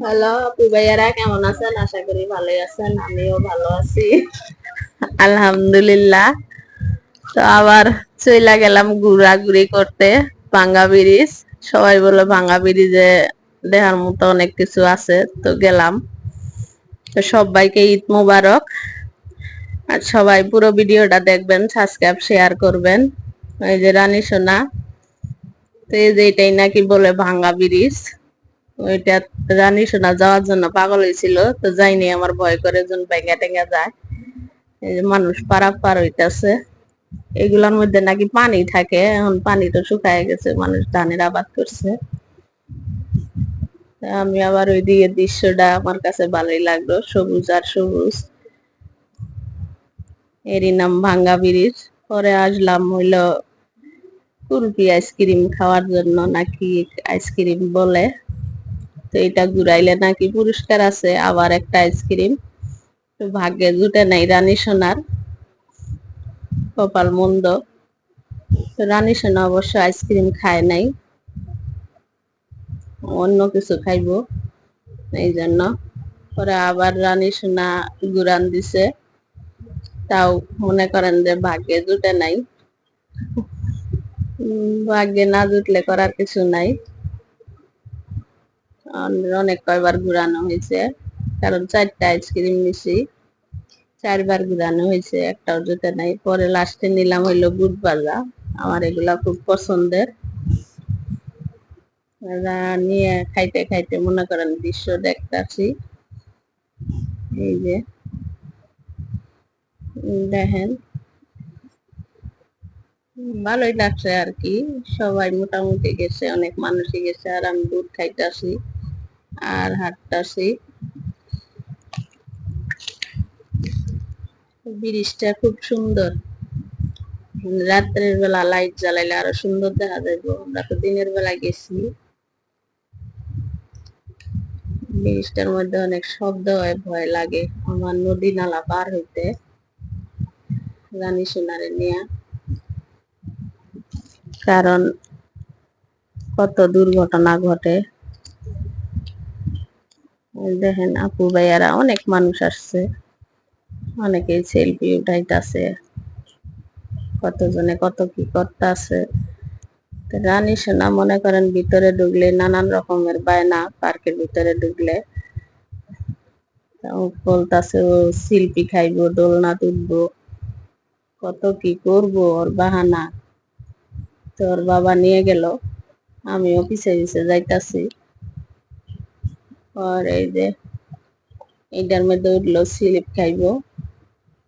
Hello আপু ভাইয়ারা, কেমন আছেন? আশা করি ভালোই আছেন, আমিও ভালো আছি আলহামদুলিল্লাহ। তো আবার চইলা গেলাম ঘুরাঘুরি করতে ভাঙ্গা ব্রিজ। সবাই বলে ভাঙ্গা ব্রিজে দেখার মতো অনেক কিছু আছে, তো গেলাম। তো সবাইকে ঈদ মোবারক। আর সবাই পুরো ভিডিওটা দেখবেন, সাবস্ক্রাইব শেয়ার করবেন। এই যে রানী সোনা, তো এই যে এটাই নাকি বলে ভাঙ্গা ব্রিজ। ওইটা রানী সোনা যাওয়ার জন্য পাগল হয়েছিল, তো যাইনি, আমার ভয় করে জন ভেঙে টেঙ্গা যায়। এই যে মানুষ পারাপার হইতাছে। এগুলার মধ্যে নাকি পানি থাকে, এখন পানি তো শুকায় গেছে, মানুষ ধানের আবাদ করছে। আমি আবার ওই দিকে দৃশ্যটা আমার কাছে ভালোই লাগলো, সবুজ আর সবুজ। এরই নাম ভাঙ্গা ব্রিজ। পরে আসলাম হইলো কুলফি আইসক্রিম খাওয়ার জন্য, নাকি আইসক্রিম বলে। তো এটা ঘুরাইলে নাকি পুরস্কার আছে, আবার একটা আইসক্রিম। তো ভাগ্যে জুটে নাই রানী সোনার, কপাল মন্দ। তো রানী সোনা অবশ্য আইসক্রিম খায় নাই, অন্য কিছু খাইবো, এই জন্য। পরে আবার রানী সোনা ঘুরান দিছে, তাও মনে করেন যে ভাগ্যে জুটে নাই। ভাগ্যে না জুটলে করার কিছু নাই। অনেক কয়বার ঘুরানো হয়েছে, কারণ 4টা আইসক্রিম নিছি, 4বার ঘুরানো হয়েছে, একটাও জুটে নাই। পরে লাস্টে নিলাম হইলো বুট ভাজা, আমার এগুলা খুব পছন্দের। নিয়ে খাইতে খাইতে মনে করেন দৃশ্য দেখতাছি। এই যে দেখেন, ভালোই লাগছে আর কি। সবাই মোটামুটি গেছে, অনেক মানুষই গেছে, আর আমি দুধ খাইতাছি আর হাঁটতাছি। ব্রিজটা খুব সুন্দর, রাত্রের বেলা লাইট জ্বালাইলে আরো সুন্দর দেখা যাইব। আমরা তো দিনের বেলা গেছি। ব্রিজটার মধ্যে অনেক শব্দ হয়, ভয় লাগে আমার নদী নালা পার হইতে রানী সোনারে নিয়ে, কারণ কত দুর্ঘটনা ঘটে। দেখেন আপু ভাইয়ারা, অনেক মানুষ আসছে, অনেকেই সেলফি উঠাইতেছে, কতজনে কত কি করতেছে। রানী সোনা মনে করেন ভিতরে ঢুকলে নানান রকমের বায়না, পার্কের ভিতরে ঢুকলে বলতাছে ও সেলফি খাইবো, দোলনা তুলবো, কত কি করবো, ওর বাহানা। তোর বাবা নিয়ে গেল, আমিও পিছে পিছে যাইতাছি। আর এই যে এইটার মধ্যে উঠলো, স্লিপ খাইবো।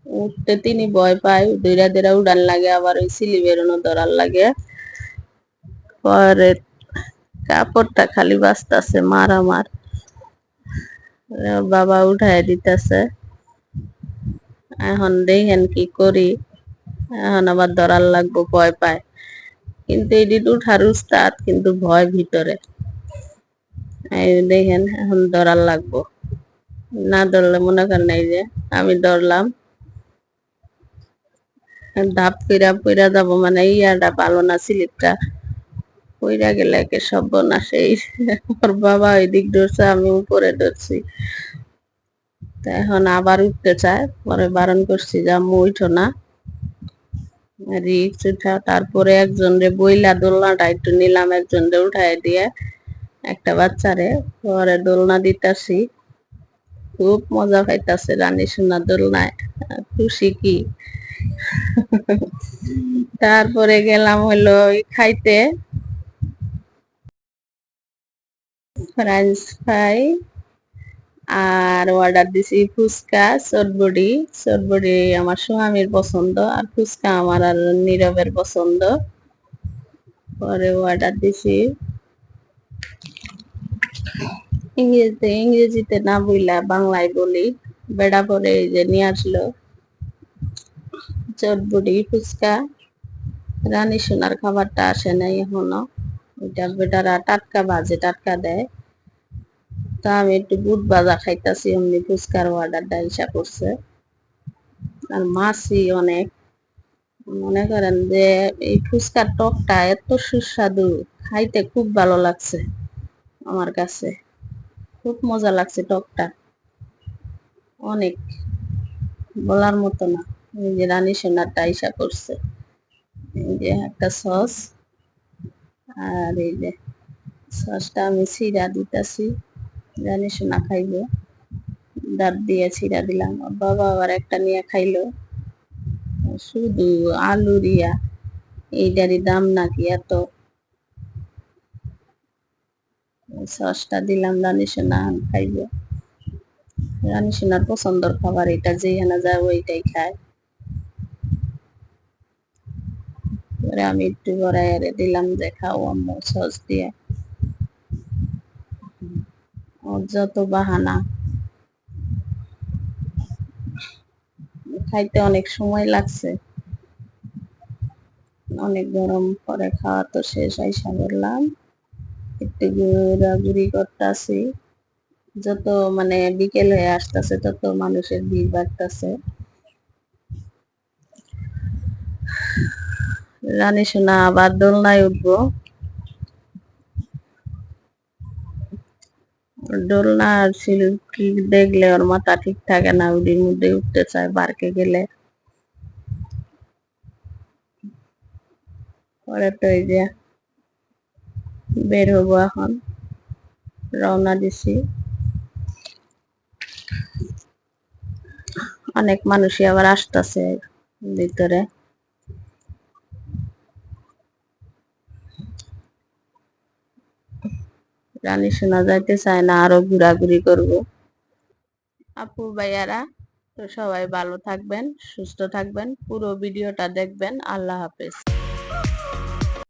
উঠতে তিনি ভয় পায়, দৈরা দৈরা উড়ান লাগে, আবার ওই সিলি বেরোনো ধরার লাগে। পরে কাপড়টা খালি বাঁচতেছে মার আমার, বাবা উঠাই দিতেছে। এখন দেখেন কি করি, এখন আবার ধরার লাগবো, ভয় পায়। কিন্তু এটি উঠার উস্তাদ, কিন্তু ভয় ভিতরে। এই দেখেন এখন ধরার লাগবো, না ধরলে মনে করেন এই যে আমি ধরলাম, ধাপ কইরা পইরা যাবো, মানে ইয়াটা ভালো না, স্লিপটা পইরা গেলে একে সর্বনাশ। এই ওর বাবা ওই দিক ধরছে, আমি উপরে ধরছি। এখন আবার উঠতে চায়, পরে বারণ করছি যে আম্মু উঠো না, রিক্স উঠা। তারপরে একজন রে বইলা দোলনাটা একটু নিলাম, একজন রে উঠাই দিয়ে একটা বাচ্চারে, পরে দোলনা দিতাছি। খুব মজা পাইতাছে রানী সোনা দোলনায়, খুশি কি। তারপরে গেলাম হলো খাইতে, ফ্রেঞ্চ ফ্রাই, আর অর্ডার দিছি ফুচকা, চটবড়ি। চটবড়ি আমার স্বামীর পছন্দ, আর ফুচকা আমার আর নীরবের পছন্দ। পরে অর্ডার দিছি ইংরেজিতে না বইলা বাংলায় বলি। বেড়া পরে এই যে নিয়ে আসলো চটবড়ি ফুচকা। রানী সোনার খাবারটা আসে নাই এখনো, ওইটা বেটারা টাটকা ভাজে, টাটকা দেয়। তা আমি একটু বুট ভাজা খাইতাছি, অমনি ফুচকার অর্ডারটা ইসা করছে। আর মাছই অনেক, মনে করেন যে এই ফুচকার টকটা এত সুস্বাদু, খাইতে খুব ভালো লাগছে আমার কাছে। খুব মজা লাগছে টকটা, অনেক বলার মতো না। এই যে রানী সোনারটা আইসা করছে, এই যে একটা সস, আর এই যে সসটা আমি ছিঁড়া দিতেছি, রানী সোনা খাইবো, দাঁত দিয়ে ছিঁড়া দিলাম। বাবা আবার একটা নিয়ে খাইলো, শুধু আলুরিয়া, এইটারই দাম নাকি এত। সসটা দিলাম, রানী সোনা খাইবো। রানী সোনার পছন্দের খাবার এটা, যেখানে যায় ওইটাই খায়। পরে আমি একটু গড়াই দিলাম যে খাও আম্মু সস দিয়ে। ওর যত বাহানা, খাইতে অনেক সময় লাগছে, অনেক গরম। পরে খাওয়া তো শেষ, আইসা করলাম একটু ঘোরাঘুরি করতেছি। যত মানে বিকেল হয়ে আসতেছে তত মানুষের ভিড় বাড়তেছে। রানী সোনা আবার দোলনায় উঠবো, দোলনা আর সিঁড়ি দেখলে ওর মাথা ঠিক থাকে না, ওটির মধ্যে উঠতে চায় পার্কে গেলে। পরে তো এই যে বের হবো এখন, রওনা দিছি। অনেক মানুষই আবার আসতেছে ভিতরে। রানী সোনা যাইতে চায় না, আরো ঘোরাঘুরি করবো। আপু ভাইয়ারা, তো সবাই ভালো থাকবেন, সুস্থ থাকবেন, পুরো ভিডিওটা দেখবেন। আল্লাহ হাফেজ।